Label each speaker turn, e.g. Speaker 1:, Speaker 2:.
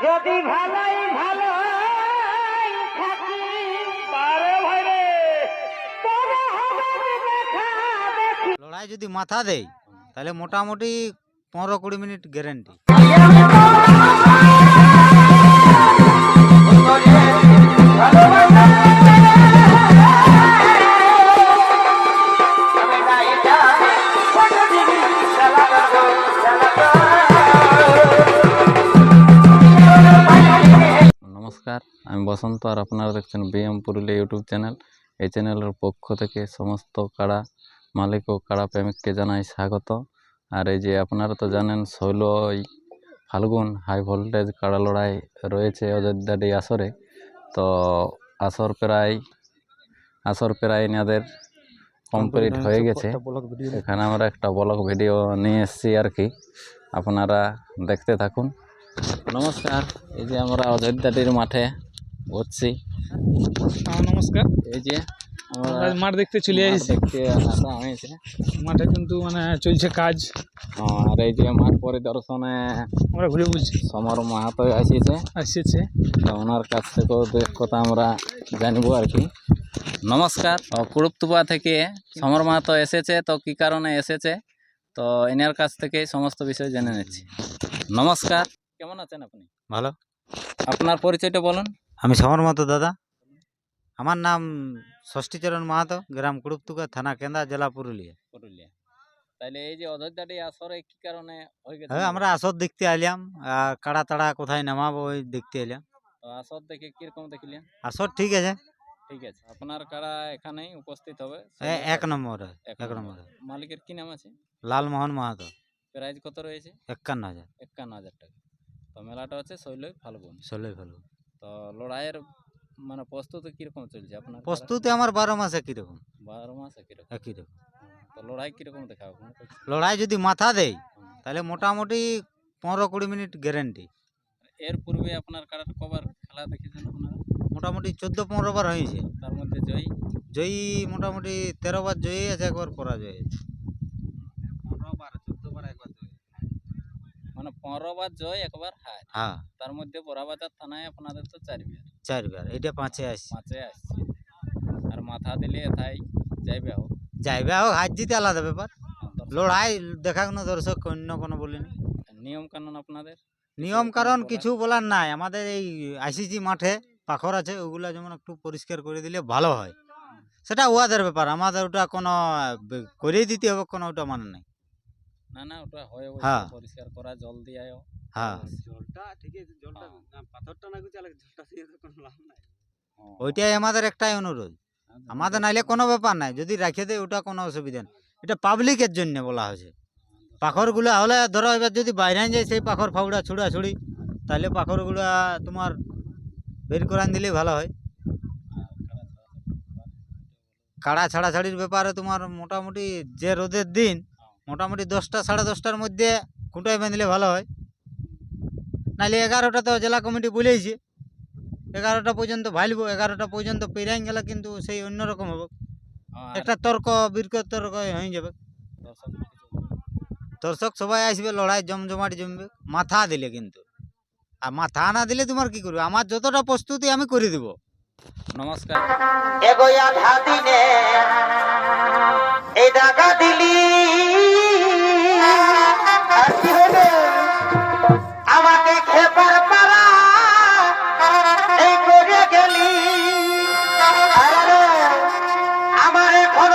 Speaker 1: যদি ভালোই ভালো থাকি পারে ভাইরে তবে হবে দেখা দেখি।
Speaker 2: লড়াই যদি মাথা দেয় তাহলে মোটামুটি 15-20 মিনিট গ্যারেন্টি।
Speaker 3: নমস্কার, আমি বসন্ত আর আপনারা দেখছেন বিএম পুরুলিয়া ইউটিউব চ্যানেল। এই চ্যানেলের পক্ষ থেকে সমস্ত কাড়া মালিক ও কাড়া প্রেমিককে জানাই স্বাগত। আর এই যে আপনারা তো জানেন 16 ফাল্গুন হাই ভোল্টেজ কাড়া লড়াই রয়েছে অযোধ্যাটি আসরে। তো আসর প্রায় এনাদের কমপ্লিট হয়ে গেছে। এখানে আমরা একটা ব্লগ ভিডিও নিয়ে এসেছি আর কি, আপনারা দেখতে থাকুন। নমস্কার, এই যে আমরা অযোধ্যাটির মাঠে বসছি।
Speaker 4: নমস্কার,
Speaker 3: এই যে আমরা
Speaker 4: মাঠ দেখতে চলে আসছি। মাঠে কিন্তু চলছে কাজ।
Speaker 3: আর এই যে মাঠ পরিদর্শনে
Speaker 4: আমরা ঘুরে বুঝছি
Speaker 3: সমর মাহাতো আসছে, তো ওনার কাছ থেকেও দু এক কথা আমরা জানবো আর কি। নমস্কার, কুড়ুপতুপা থেকে সমর মাহাতো এসেছে, তো কি কারণে এসেছে তো এনার কাছ থেকে সমস্ত বিষয় জেনে নিচ্ছি। নমস্কার, কেমন আছেন আপনি?
Speaker 2: ভালো।
Speaker 3: আপনার পরিচয়টা বলুন।
Speaker 2: আমি সমর মাহাতো দাদা, আমার নাম ষষ্ঠীচরণ মাহাতো, গ্রাম কুড়ুপতুকা, থানা কেন্দা, জেলা পুরুলিয়া।
Speaker 3: তাইলে এই যে অযোধ্যাটি আসরে কি কারণে হয়ে গেছে?
Speaker 2: হ্যাঁ, আমরা আসর দেখতে এলাম, কাড়া তাড়া কোথায় নামাবো ওই দেখতে এলাম।
Speaker 3: তো আসর দেখে কিরকম দেখলেন?
Speaker 2: আসর ঠিক আছে,
Speaker 3: ঠিক আছে। আপনার কাড়া এখানেই উপস্থিত হবে?
Speaker 2: এক নম্বর।
Speaker 3: মালিকের কি নাম আছে?
Speaker 2: লালমোহন মাহাতো।
Speaker 3: প্রাইজ কত রয়েছে?
Speaker 2: 51,000।
Speaker 3: 51,000 টাকা। তো মেলাটা হচ্ছে 16 ফাল্গুন। তো লড়াইয়ের প্রস্তুতি কিরকম চলছে আপনার?
Speaker 2: প্রস্তুতি আমার 12 মাস একই রকম।
Speaker 3: 12 মাস একই রকম। তো লড়াই কিরকম দেখাবো?
Speaker 2: লড়াই যদি মাথা দেয় তাহলে মোটামুটি 15-20 মিনিট গ্যারেন্টি।
Speaker 3: এর পূর্বে আপনার কাড়াটা কবার খেলা দেখেছেন আপনারা?
Speaker 2: মোটামুটি 14-15 বার হয়েছে।
Speaker 3: তার মধ্যে
Speaker 2: জয়ী মোটামুটি 13 বার জয়ী আছে, একবার পরাজয় আছে।
Speaker 3: 15 বার জয়, একবার হার।
Speaker 2: হ্যাঁ,
Speaker 3: তার মধ্যে বড়াবাজার থানায় আপনাদের তো 4 বার।
Speaker 2: 4 বার, এটা 5-এ আসছে।
Speaker 3: আর মাথা দিলে এথাই যাইবে হোক।
Speaker 2: হার জিতে আলাদা ব্যাপার। লড়াই দেখানো দর্শক, অন্য কোনো বলিনি।
Speaker 3: নিয়ম কানুন আপনাদের?
Speaker 2: নিয়ম কারণ কিছু বলার নাই। আমাদের এই আইসিসি মাঠে পাখর আছে, ওগুলা যেমন একটু পরিষ্কার করে দিলে ভালো হয়, সেটা ওয়াদের ব্যাপার। আমাদের ওটা কোনো করেই দিতে হবে, কোনো ওটা মানে নাই।
Speaker 3: না ওটা হয়,
Speaker 2: হ্যাঁ,
Speaker 3: পরিষ্কার করা, জল দিয়ে
Speaker 2: হ্যাঁ,
Speaker 5: জলটা ঠিক আছে, জলটা পাথরটা না গুছালে জলটা দিয়ে তো কোনো লাভ নাই।
Speaker 2: ওইটাই আমাদের একটাই অনুরোধ। আমাদের নাইলে কোনো ব্যাপার নাই, যদি রেখে দেয় ওটা কোনো অসুবিধা নেই। এটা পাবলিকের জন্য বলা হয়েছে। পাখরগুলো হলে ধরো এবার যদি বাইরে যায় সেই পাখর ফাউড়া ছুড়াছুড়ি, তাহলে পাখরগুলো তোমার বের করান দিলেই ভালো হয়। কাড়া ছাড়াছাড়ির ব্যাপারে তোমার মোটামুটি যে রোদের দিন মোটামুটি 10টা সাড়ে 10টার মধ্যে খুঁটায় বেঁধলে ভালো হয়। নাহলে 11টা তো জেলা কমিটি বলেইছে, 11টা পর্যন্ত ভাইলবো। 11টা পর্যন্ত পেরাই গেলে কিন্তু সেই অন্যরকম হবে, একটা বিতর্ক হয়ে যাবে। দর্শক সবাই আসবে, লড়াই জমজমাট জমবে মাথা দিলে। কিন্তু আর মাথা না দিলে তোমার কি করবে? আমার যতটা প্রস্তুতি আমি করে দিব।
Speaker 3: নমস্কার।
Speaker 1: এগোই আধা দিনে এই দাগা দিলি, আর কি হলো আমাকে খেপার পারা এই করে গেলি। আরে আমার এখন